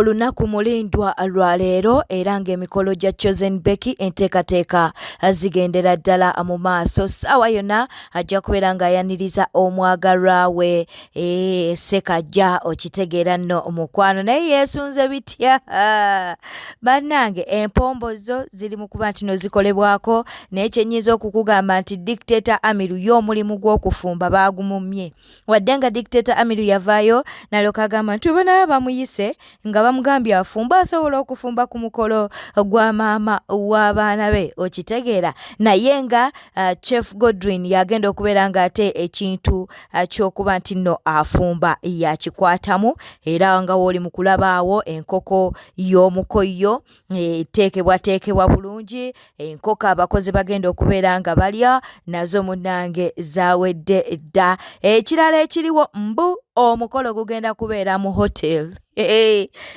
olunaku mulindwa lwa leero era ng'emikolo gya Chosen Becky enteekateeka zigendera ddala mu maaso. Ssaawa yonna ajja kubeera ng'ayaniriza omwagalwa we Ssekajja, okitegeera nno mukwano, naye yeesunze bitya? Bannange, empombozo ziri mu kuba nti no zikolebwako, naye kye nnyinza okukugamba nti Dictator Amir y'omulimu gw'okufumba baagumumye. Wadde nga Dictator Amir yavaayo n'alyoka agamba nti bonna bamuyise nga bamugambye afumba, asobola okufumba ku mukolo gwa maama w'abaana be, okitegeera. Naye nga Chef Godwin yagenda okubeera ng'ate ekintu ky'okuba nti nno afumba yakikwatamu, era nga w'oli mu kulabaawo enkoko y'omukoyo teekebwateekebwa bulungi, enkoko abakozi bagenda okubeera nga balya nazo munnange zaawedde dda. Ekirala ekiriwo mbu omukolo gugenda kubeera mu hotel.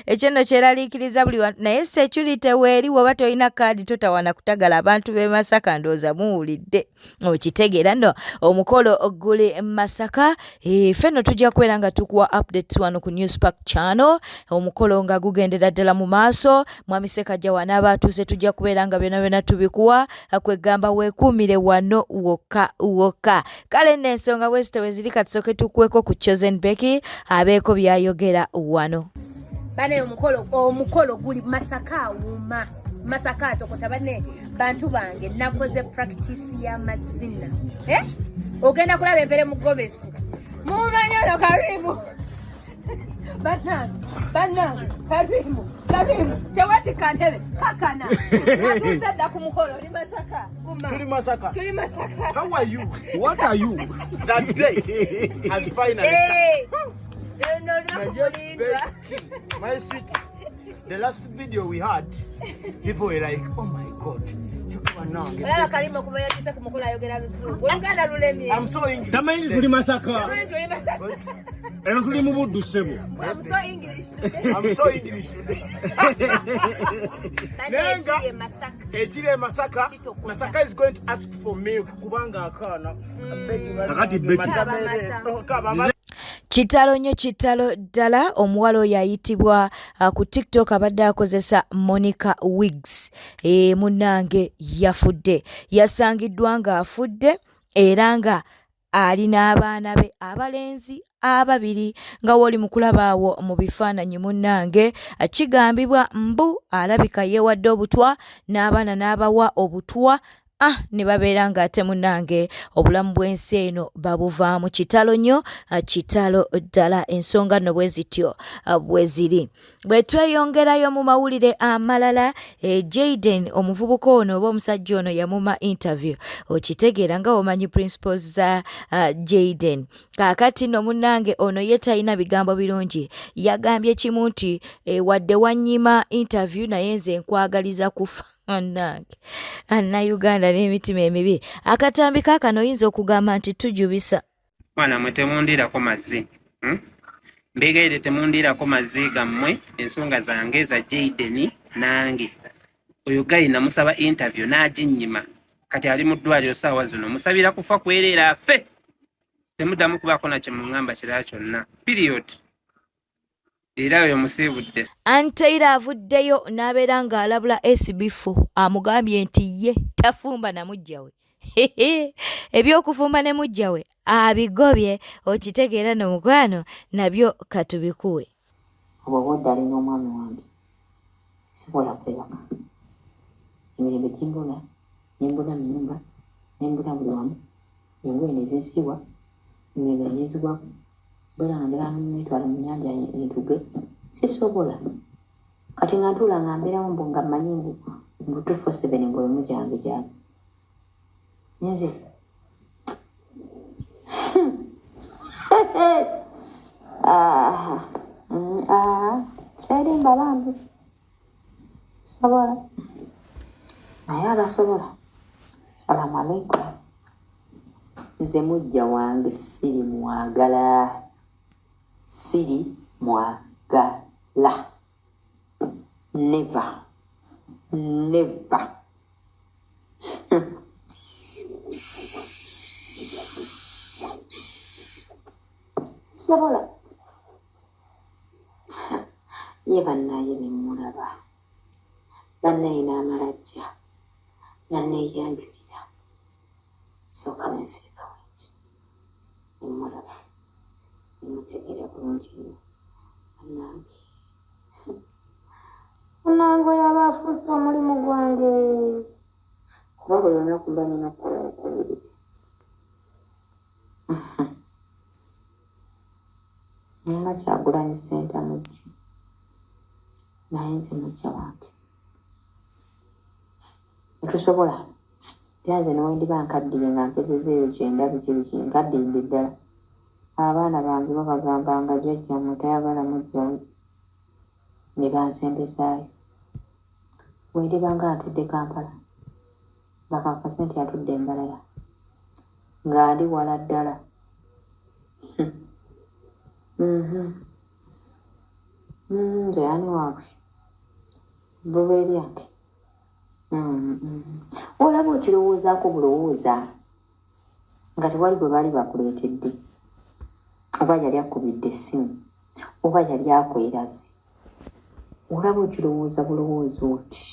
Ekyo nno kyeraliikiriza buli wantu, naye security weeri woba tolina kaadi totawana kutagala abantu b'e Masaka, ndowooza muwulidde, okitegeera nno omukolo guli Masaka. Ffenno tujja kubeera nga tukuwa updates wano ku Newspark channel, omukolo nga gugendera ddala mu maaso. Mwami Ssekajja wanaaba atuuse tujja kubeera nga byonna byonna tubikuwa, kwegamba weekuumire wano wokka. Kale nno ensonga bwezito we ziri, katusooke tukweko ku Chosen Becky abeeko byayogera wano. Bane omukolo guli Masaka awuma. Masaka atokota bane bantu bange nakoze practice ya mazina. Ogenda kulaba empere mu Gomesi. Mumanyano karibu. Bana karibu. Tewati kantebe kakana. Natuzadda ku mukolo ni Masaka. Tuli Masaka. How are you? What are you? That day has finally my city. The last video we had, people were like, oh my God. I'm so English. I'm so English today. Masaka is going to ask for milk. Kubanga akana. Kitalo nnyo, kitalo ddala. Omuwala oyo ayitibwa ku TikTok abadde akozesa moniker wigs. Munnange yafudde, yasangiddwa nga afudde era nga alina abaana be abalenzi ababiri, nga woli mu kulabaawo mu bifaananyi. Munnange kigambibwa mbu alabika yeewadde obutwa n'abaana n'abawa obutwa, ne babeera ng'ate munnange obulamu bw'ensi eno babuvaamu. Kitalo nnyo, kitalo ddala. Ensonga nno bwe zityo bwe ziri. Bwe tweyongerayo mu mawulire amalala, Jayden omuvubuka ono oba omusajja ono yamuma interview, okitegeera nga omanyi principles za Jayden. Kaakati nno munnange ono ye talina bigambo birungi. Yagambye kimu nti wadde wannyima interview naye nze nkwagaliza kufa. Anna Uganda n'emitima emibi. Akatambi kaakano oyinza okugamba nti tujubisa. Mwana mwe temundirako mazzi. Mbegaire temundirako mazzi gammwe. Ensonga zange za Jayden nange. Oyo gayi namusaba interview n'aginnyima. Kati ali mu ddwaliro ssaawa zino. Musabira kufa kwerera afe. Temuddamu kubaako na kye mungamba kirala kyonna. Period. Era oyo musiibudde. Taylor avuddeyo n'abeera ng'alabula SB4 amugambye nti ye tafumba na mujja we. Ebyokufumba ne mujja we abigobye, okitegeera no mukwano nabyo katubikuwe. Obwodda alina omwami wange sisobola kwebaka. Emirembe kimbula nembula mu nnyumba nembula buli wamu, engoye ne zisibwa emirembe nezigwaku. Bwera nga ndeka netwala mu nnyanja entuge sisobola. Kati nga ntula nga mbeerawo mbu nga mmanyi mbu 247 ng'omu gyange gyange nze serimba bambi sobola naye abasobola. Salamu alaikum. Nze mujja wange siri mwagala. Siri mwagala. Never. Sobola. ye bannaye ne mmulaba bannaye n'amalajja nannaye yanjulira sooka nensirika wenti ne mmulaba ne mutegeera bulungi nnyo bannange munnange yaba afuuse omulimu gwange kuba buli lunaku mba nina kukola okubiri nina Kyagulanyi senta mujja naye nze mujja wange tetusobola era nze newendiba nkaddire nga mpezeza eyo kyenda biki nkaddinde ddala abaana bange babagamba nga jjajjammwe tayagala mujjawe ne bansembezaayo wendiba nga atudde Kampala bakakase nti atudde Mbarara nga ndi wala ddala nze ani waabwe bubeeryange olaba okirowoozaako bulowooza nga tewali bwe baali bakuleetedde oba yali akubidde essimu oba yali akweraze olaba okirowooza bulowooza oti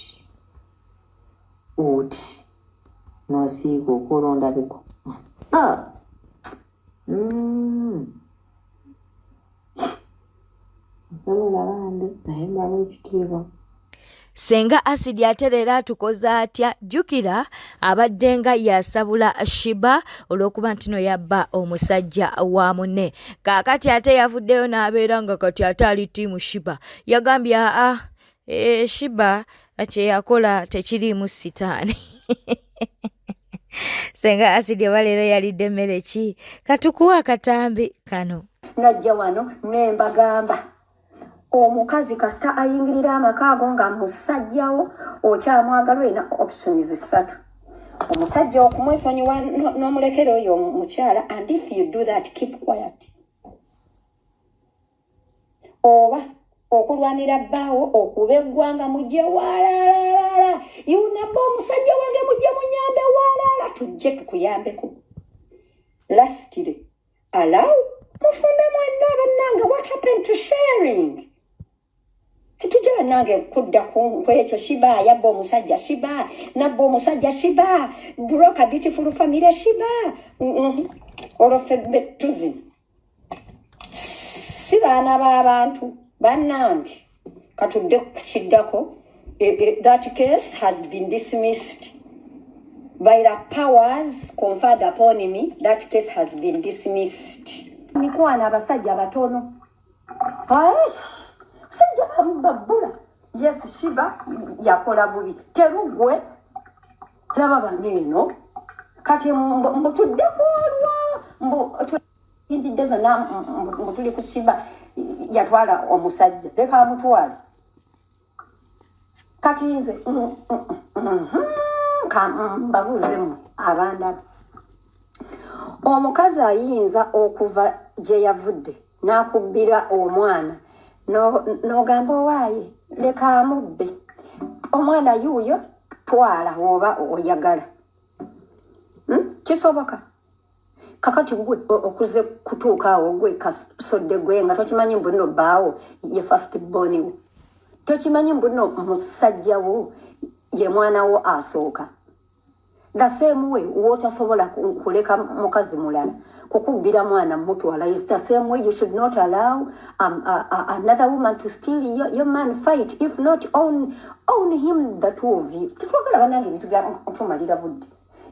n'osiiga okola ondabiko nsobola bambi naye mbawo ekitiibwa Senga asidi aterera atukoza atya jjukira abadde nga yasabula Shiba olw'okuba ntino yabba omusajja wa munne kaakati ate yavuddeyo n'abeera nga kati ate ali ttiimu Shiba yagambye Shiba kye yakola tekiriimu sitaani Senga asidi oba leero yalidde emmere ki katukuwa akatambi kano najja wano nembagamba omukazi kasita ayingirira amaka ago nga musajjawo okyamwagala olina options 3 omusajja okumwesonyiwa n'omulekera oyo mukyala and if you do that keep quiet oba okulwanira bbaawo okuba eggwanga mujje waalaalala yunaba omusajja wange mujje munyambe waalaala tujje tukuyambeko lastire allow mufumbe mwanna bannange what happened to sharing kitujja nange kudda ku ekyo Shiba yabba omusajja Shiba nabba omusajja Shiba broke a beautiful family Shiba olofe betuzi si baana b'abantu bannange katudde kukiddako that case has been dismissed by the powers conferred upon me. That case has been dismissed. Nikwana abasajja batono sajja bambabula yes Shiba yakola bubi terugwe laba baneno kati mbutudde kwolwa indideza na mbutuli ku Shiba yatwala omusajja leka amutwala kati nze kambabuuzemu abandala omukazi ayinza okuva gye yavudde n'akubbira omwana n'ogamba owaaye leka amubbe omwana yuuyo twala oba oyagala kisoboka kakati gwe okuze kutuuka awo gwe kasodde gwe nga tokimanyi mbu nno bbaawo ye first born wo tokimanyi mbu nno musajja wo ye mwana wo asooka the same way wootasobola kuleka mukazi mulala kukubbira mwana mutwala is the same way you should not allow another woman to steal your man fight if not own him the two of you tetwagala banange bintu bya ntumalira budde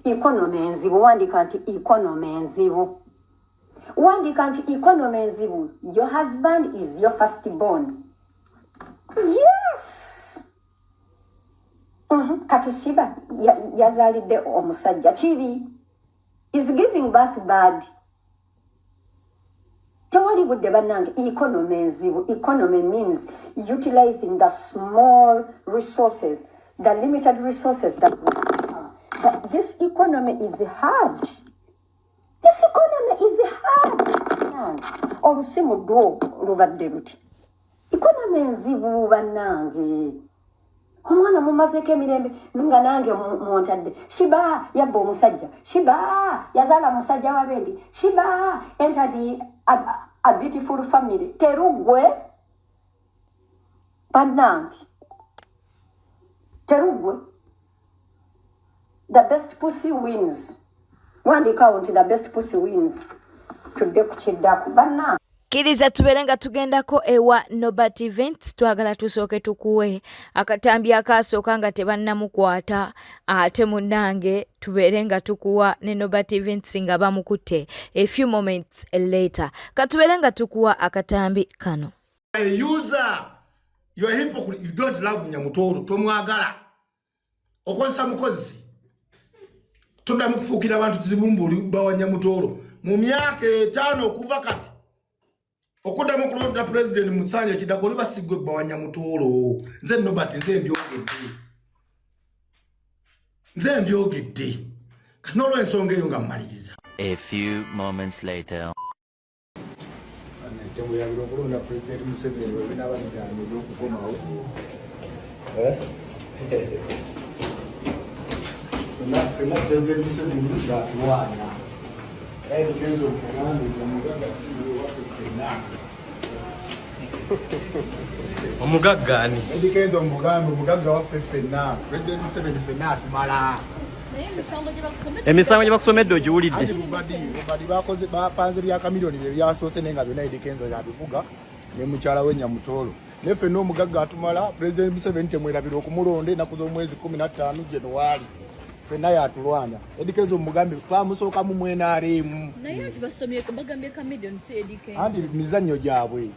economy enzibu wandika nti economy enzibu your husband is your first born yes kati Shiba yazalidde omusajja kibi is giving birth bad tewali budde bannange economy enzibu economy means utilizing the small resources the limited resources that we have. But this economy is hard olusimu dwo lubadde luti economy enzibu bannange omwana mumazeeko emirembe nga nange muntadde Shiba yabba omusajja Shiba yazaala musajja wabendi Shiba entered a beautiful family terugwe Bannange. Terugwe. The best pussy wins. One count, the best pussy wins. Tudde kuchiddaku. Bannange. Kiriza tubeere nga tugendako ewa Nobat Events, twagala tusooke tukuwe akatambi akasooka nga tebannamukwata, ate munnange tubeere nga tukuwa ne Nobat Events nga bamukutte a few moments later. Katubeere nga tukuwa akatambi kano. A user, you are hypocrite, you don't love Nyamutoro, tomwagala. Okozesa mukozi. Tudda mukufuukira abantu kizibumbuli bawa Nyamutoro. Mu myaka 5 okuva kati. Okuddamu kulonda president Musanja kidako basigwe bawa Nyamutoro. Nze Nobat nze mbyogedde. Kanolo ensonga eyo nga mmaliriza. A few moments later. Tembo ya kulonda president Museveni webina banjani n'okukomawo. Fena president Museveni gatwana. Kenzo Mugambi Mugaga siwe waffe fena. Omugaggaani. Kenzo Mugambi Mugaga waffe fena. President Museveni fena atumala. Emisango gye bakusomedde ogiwulidde. Ati bubadi bakoze bapanze bya kamiliyoni bye byasoose nenga byonna Kenzo yabivuga ne mukyala we Nyamutoro. Ne fena omugagga atumala President Museveni temwerabira okumulonda ennaku z'omwezi 15 January. Fena yatulwanya. Kenzo Mugambi twamusooka mu mwenaremu. Naye ati basomye bagambye kamiliyoni si Kenzo. Andi mizannyo gyabwe.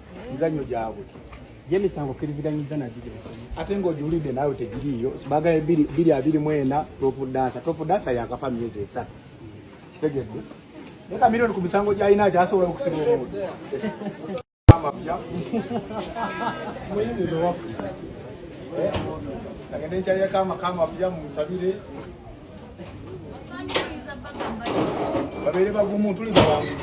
Yeni sango kiriziganyiza na jige basomye. Ate ng'ojulidde nawe tegiriyo. Sibaga 224 top dancer yakafa myezi 3. Kitegedde. Ne kamiliyoni ku misango gy'alina kyasobola okusiba omuntu. Agende nkyalira kama bya musabire. Babere bagumu tuli bawanguzi.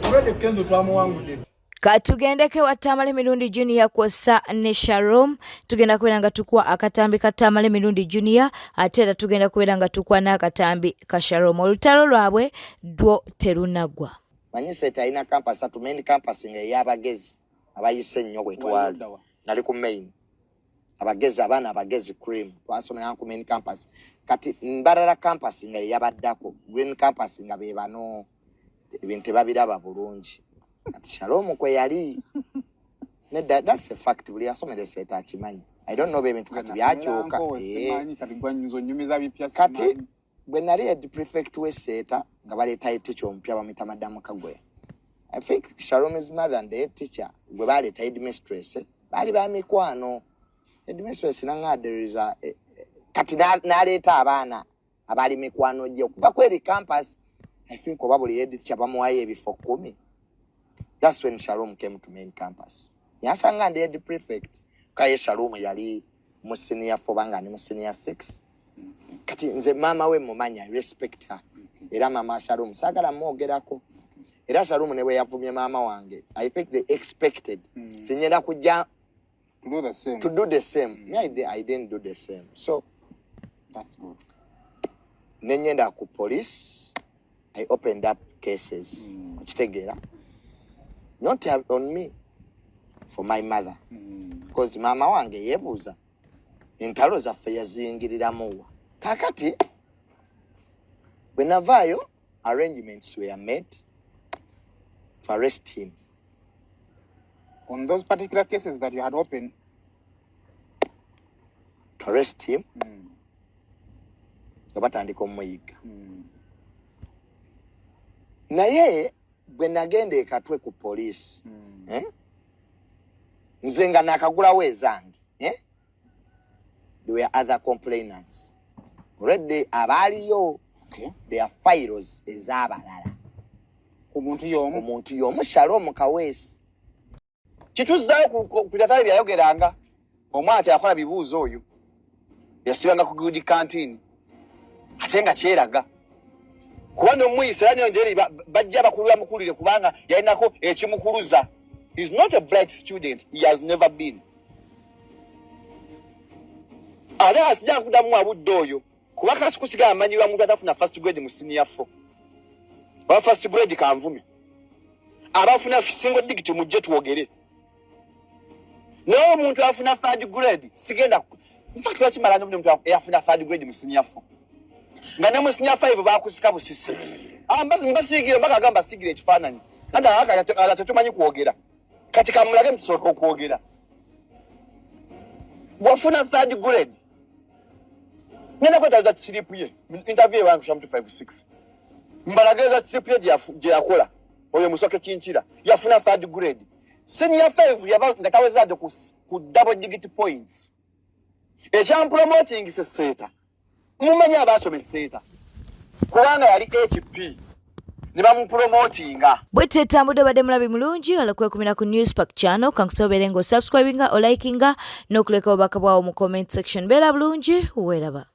Turede Kenzo twamuwangudde. Katugendeke wa Tamale Mirundi Junior kwosa ne Sharom. Tugenda kubeera nga tukuwa akatambi ka Tamale Mirundi Junior, ate era tugenda kubeera nga tukuwa n'akatambi ka Sharom. Olutalo lwabwe dwo terunagwa. Manyi seta ina campus atumendi campus nga y'abagezi abayise nnyo bwe twali. Nali ku main. Abagezi abaana abagezi cream twasomera ku main campus. Kati Mbarara campus nga y'abaddako. Green campus nga be bano ebintu babiraba bulungi. Kati Shalom kwe yali. That's a fact. Buli asomere seta akimanyi. I don't know ebintu kati byakyoka. Kati bwe nali head prefect we seta nga baleeta teacher ompya bamuyita Madamu Kagwe. I think Shalom's mother and the head teacher gwe baleeta head mistress bali ba mikwano. Head mistress nangaderiza kati naleeta abaana abali mikwano gye okuva kweri campus. I think oba buli head teacher bamuwaye ebifo 10. That's when Shalom came to main campus. Yasanga ndi head prefect kaye Shalom yali mu senior 4 banga ni mu senior 6. Kati nze mama we mumanya respect her. Era mama Shalom sagala mwogerako. Era Shalom ne we yavumye mama wange. I think they expected tinyenda kujja to do the same. Yeah, I didn't do the same. So that's good. Nenyenda ku police. I opened up cases. Kitegera. Not on me, for my mother. Because mama wange yebuza. Entalo zaffe yazingiriramu. Kakati, wenavayo, arrangements were made to arrest him. On those particular cases that you had opened? To arrest him? Batandika omuyiga. Naye, when agende katwe ku police, nzenga nakagula wezangi, there were other complainants. Already abaliyo, there are files ezabalala. Omuntu yomu Shalom kawesi. Kituzayo kutatali byayogeranga. Omwati akola bibuuzo oyo. Yasibanga ku good canteen. Atenga kyeraga. Kubanga omuyisiranya njeri bajja bakulira mukulire kubanga yalinako ekimukuluza. He's not a black student. He has never been. Ala asija kudamu abudde oyo. Kubanga sikusiga amanyirwa muntu atafuna first grade mu senior 4. Ba first grade kanvume. Abafuna single digit mujje tuogere. no muntu afuna third grade sigenda in fact wakimala ndo muntu afuna third grade mu senior 4 nga ne mu senior 5 bakusika busisi mbasigira bagagamba sigire ekifaananyi nanda aka tetumanyi kwogera kati kamulage mtusoka kwogera wafuna third grade nenda kweta za slip ye interview wangu shamtu 56 mbalageza slip ye je yakola oyo musoke kinchira yafuna third grade senior 5 yaba ngataweza ku double digit points echam promoting seseta mumanya abasome seta kubanga yali HP nibamu promotinga bwete tambudde badde mulabi mulungi alakwekuumira ku Newspack channel kankusobere ngo subscribinga o likinga n'okuleka obubaka bwawo mu comment section beera bulungi weeraba.